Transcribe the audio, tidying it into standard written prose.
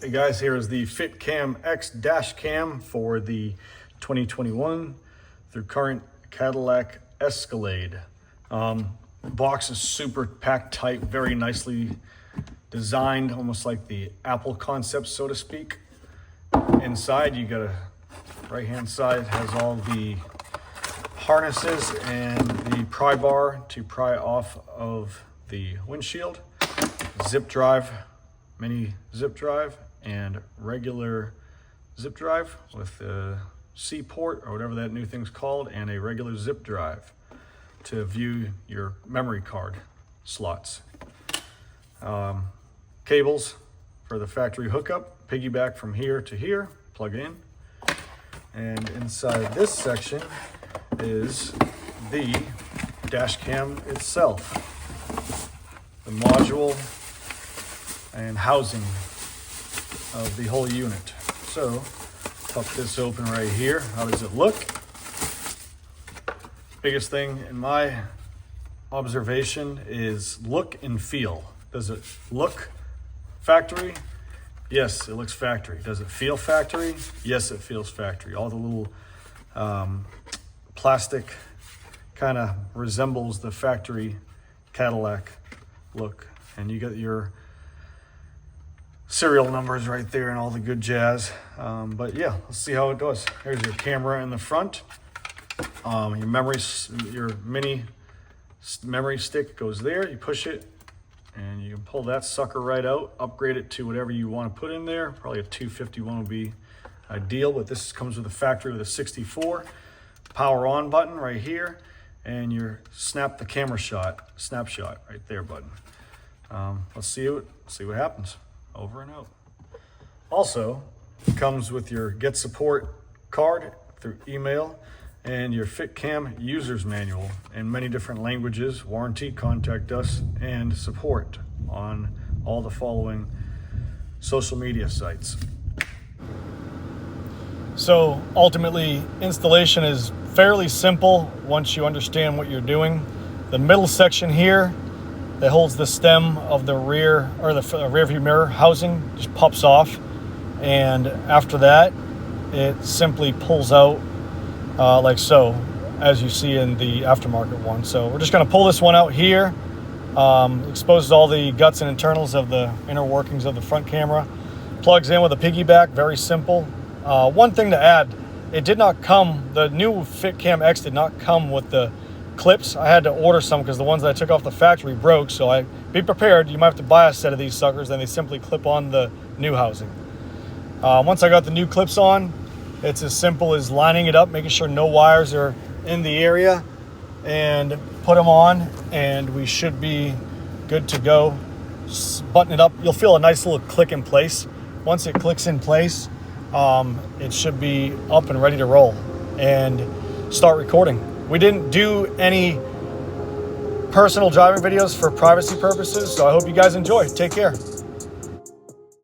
Hey guys, here is the FitCamX dash cam for the 2021 through current Cadillac Escalade. The box is super packed tight, very nicely designed, almost like the Apple concept, so to speak. Inside, you got a right-hand side has all the harnesses and the pry bar to pry off of the windshield, zip drive, mini zip drive, and regular zip drive with a C port or whatever that new thing's called, and a regular zip drive to view your memory card slots. Cables for the factory hookup, piggyback from here to here, plug in. And inside this section is the dash cam itself, the module and housing of the whole unit. So pop this open right here. How does it look? Biggest thing in my observation is look and feel. Does it look factory? Yes, it looks factory. Does it feel factory? Yes, it feels factory. All the little plastic kind of resembles the factory Cadillac look. And you got your serial numbers right there and all the good jazz. But yeah, let's see how it does. Here's your camera in the front. Your mini memory stick goes there. You push it and you can pull that sucker right out, upgrade it to whatever you want to put in there. Probably a 251 would be ideal, but this comes with a factory with a 64. Power on button right here, and your snap the camera snapshot right there button. Let's see what happens. Over and out. Also, it comes with your Get Support card through email and your FitCam user's manual in many different languages, warranty, contact us, and support on all the following social media sites. So ultimately, installation is fairly simple once you understand what you're doing. The middle section here that holds the stem of the rear or the rear view mirror housing just pops off, and after that it simply pulls out like so, as you see in the aftermarket one. So we're just going to pull this one out here. Exposes all the guts and internals of the inner workings of the front camera. Plugs in with a piggyback, very simple. One thing to add, it did not come, the new FitCamX did not come with the clips. I had to order some because the ones that I took off the factory broke, so be prepared. You might have to buy a set of these suckers, and they simply clip on the new housing. Once I got the new clips on, it's as simple as lining it up, making sure no wires are in the area, and put them on, and we should be good to go. Just button it up. You'll feel a nice little click in place. Once it clicks in place, it should be up and ready to roll and start recording. We didn't do any personal driving videos for privacy purposes, so I hope you guys enjoy. Take care.